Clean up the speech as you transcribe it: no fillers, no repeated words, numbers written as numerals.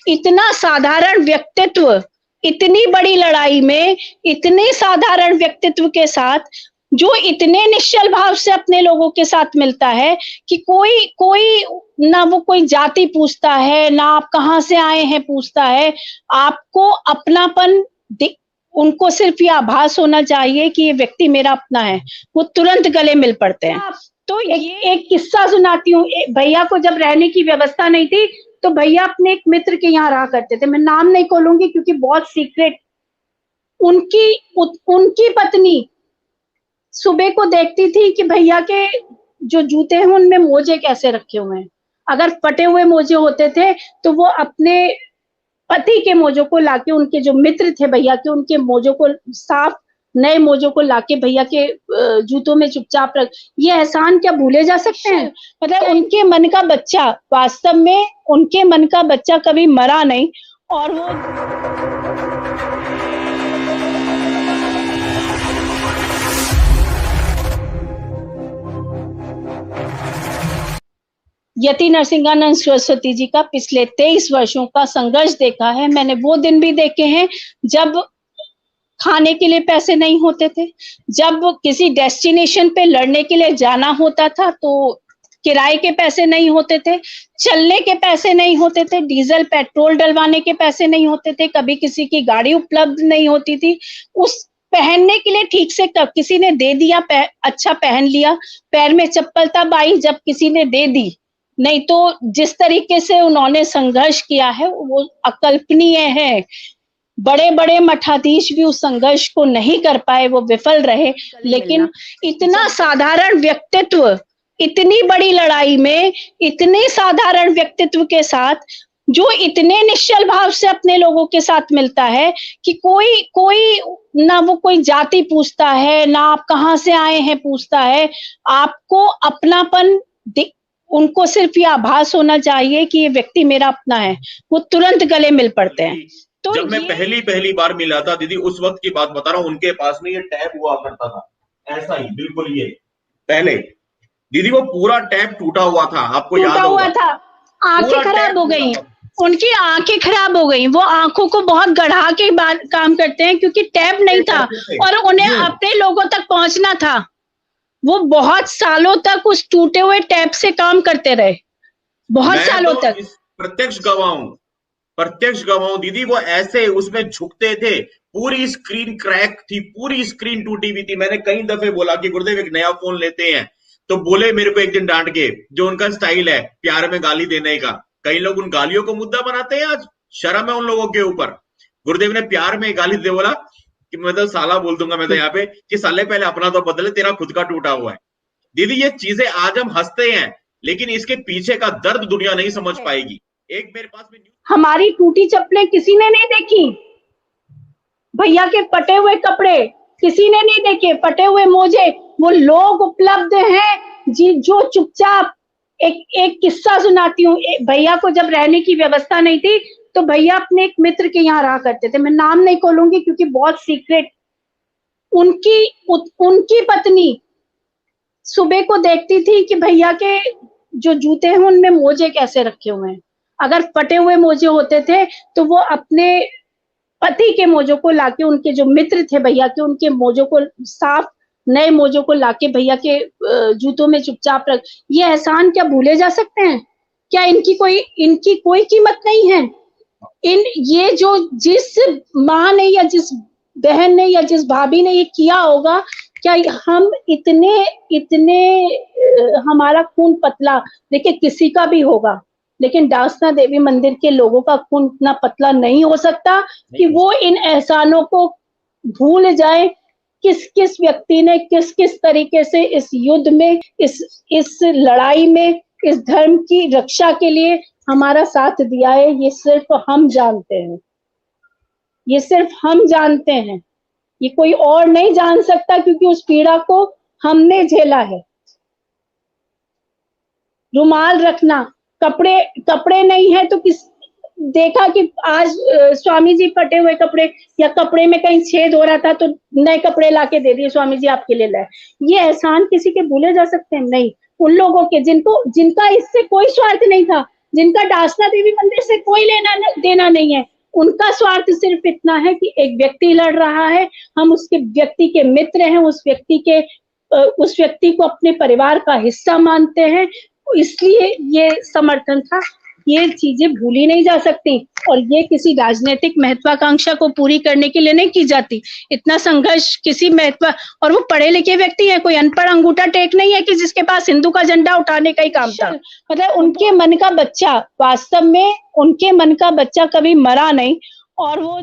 इतना साधारण व्यक्तित्व, इतनी बड़ी लड़ाई में इतने साधारण व्यक्तित्व के साथ जो इतने निश्चल भाव से अपने लोगों के साथ मिलता है कि कोई कोई ना वो कोई जाति पूछता है, ना आप कहाँ से आए हैं पूछता है। आपको अपनापन उनको सिर्फ ये आभास होना चाहिए कि ये व्यक्ति मेरा अपना है, वो तुरंत गले मिल पड़ते हैं। तो एक किस्सा सुनाती हूँ। भैया को जब रहने की व्यवस्था नहीं थी तो भैया अपने एक मित्र के यहाँ रहा करते थे। मैं नाम नहीं खोलूंगी क्योंकि बहुत सीक्रेट। उनकी पत्नी सुबह को देखती थी कि भैया के जो जूते हैं उनमें मोजे कैसे रखे हुए हैं। अगर फटे हुए मोजे होते थे तो वो अपने पति के मोजों को लाके, उनके जो मित्र थे भैया के, उनके मोजों को साफ नए मोजों को लाके भैया के जूतों में चुपचाप रख। ये एहसान क्या भूले जा सकते हैं? मतलब उनके मन का बच्चा, वास्तव में उनके मन का बच्चा कभी मरा नहीं। और वो यति नरसिंहानंद सरस्वती जी का पिछले 23 वर्षों का संघर्ष देखा है मैंने। वो दिन भी देखे हैं जब खाने के लिए पैसे नहीं होते थे, जब किसी डेस्टिनेशन पे लड़ने के लिए जाना होता था तो किराए के पैसे नहीं होते थे, चलने के पैसे नहीं होते थे, डीजल पेट्रोल डलवाने के पैसे नहीं होते थे, कभी किसी की गाड़ी उपलब्ध नहीं होती थी। उस पहनने के लिए ठीक से किसी ने दे दिया, अच्छा पहन लिया। पैर में चप्पल तब आई जब किसी ने दे दी, नहीं तो जिस तरीके से उन्होंने संघर्ष किया है वो अकल्पनीय है। बड़े बड़े मठाधीश भी उस संघर्ष को नहीं कर पाए, वो विफल रहे। लेकिन इतना साधारण व्यक्तित्व, इतनी बड़ी लड़ाई में इतने साधारण व्यक्तित्व के साथ जो इतने निश्चल भाव से अपने लोगों के साथ मिलता है कि कोई ना वो कोई जाति पूछता है, ना आप कहाँ से आए हैं पूछता है। आपको अपनापन उनको सिर्फ ये आभास होना चाहिए कि ये व्यक्ति मेरा अपना है, वो तुरंत गले मिल पड़ते हैं। तो जब मैं पहली बार मिला था दीदी, उस वक्त की बात बता रहा हूँ, उनके पास में ये टैब हुआ करता था, ऐसा ही बिल्कुल ये पहले दीदी वो पूरा टैब टूटा हुआ था, आपको याद होगा? था। आंखें खराब हो गई, उनकी आंखें खराब हो गई। वो आंखों को बहुत गढ़ा के काम करते हैं क्योंकि टैब नहीं था और उन्हें अपने लोगों तक पहुंचना था। वो बहुत सालों तक उस टूटे हुए टैब से काम करते रहे, बहुत सालों तक। प्रत्यक्ष गवाह दीदी, वो ऐसे उसमें झुकते थे, पूरी स्क्रीन क्रैक थी, पूरी स्क्रीन टूटी हुई थी। मैंने कई दफे बोला कि गुरुदेव एक नया फोन लेते हैं, तो बोले मेरे को एक दिन डांट के, जो उनका स्टाइल है प्यार में गाली देने का। कई लोग उन गालियों को मुद्दा बनाते हैं, आज शर्म है उन लोगों के ऊपर। गुरुदेव ने प्यार में गाली दे बोला कि मैं तो साला बोल दूंगा मैं तो यहाँ पे, कि साले पहले अपना तो बदले, तेरा खुद का टूटा हुआ है। दीदी ये चीजें आज हम हंसते हैं, लेकिन इसके पीछे का दर्द दुनिया नहीं समझ पाएगी। एक मेरे पास में हमारी टूटी चप्पलें किसी ने नहीं देखी, भैया के फटे हुए कपड़े किसी ने नहीं देखे, फटे हुए मोजे। वो लोग उपलब्ध हैं जो चुपचाप। एक किस्सा सुनाती हूँ। भैया को जब रहने की व्यवस्था नहीं थी तो भैया अपने एक मित्र के यहाँ रहा करते थे। मैं नाम नहीं खोलूंगी क्योंकि बहुत सीक्रेट। उनकी पत्नी सुबह को देखती थी कि भैया के जो जूते हैं उनमें मोजे कैसे रखे हुए हैं। अगर फटे हुए मोजे होते थे तो वो अपने पति के मोजों को लाके, उनके जो मित्र थे भैया के, उनके मोजों को साफ नए मोजों को लाके भैया के जूतों में चुपचाप रख। ये एहसान क्या भूले जा सकते हैं? क्या इनकी कोई कीमत नहीं है? ये जो जिस माँ ने या जिस बहन ने या जिस भाभी ने ये किया होगा, क्या हम इतने हमारा खून पतला, देखिए किसी का भी होगा, लेकिन डासना देवी मंदिर के लोगों का खून इतना पतला नहीं हो सकता कि वो इन एहसानों को भूल जाए। किस व्यक्ति ने किस तरीके से इस युद्ध में, इस लड़ाई में, इस धर्म की रक्षा के लिए हमारा साथ दिया है, ये सिर्फ हम जानते हैं। ये सिर्फ हम जानते हैं, ये कोई और नहीं जान सकता, क्योंकि उस पीड़ा को हमने झेला है। रुमाल रखना, कपड़े नहीं है तो देखा कि आज स्वामी जी फटे हुए कपड़े या कपड़े में कहीं छेद हो रहा था तो नए कपड़े लाके दे दिए, स्वामी जी आपके लिए लाए। ये एहसान किसी के भूले जा सकते हैं? नहीं। उन लोगों के जिनका इससे कोई स्वार्थ नहीं था, जिनका डासना देवी मंदिर से कोई लेना देना नहीं है। उनका स्वार्थ सिर्फ इतना है कि एक व्यक्ति लड़ रहा है, हम उसके व्यक्ति के मित्र हैं, उस व्यक्ति को अपने परिवार का हिस्सा मानते हैं, इसलिए ये समर्थन था। ये चीजें भूली नहीं जा सकती और ये किसी राजनीतिक महत्वाकांक्षा को पूरी करने के लिए नहीं की जाती। इतना संघर्ष किसी और वो पढ़े लिखे व्यक्ति है, कोई अनपढ़ अंगूठा टेक नहीं है कि जिसके पास हिंदू का झंडा उठाने का ही काम था। मतलब उनके मन का बच्चा, वास्तव में उनके मन का बच्चा कभी मरा नहीं और वो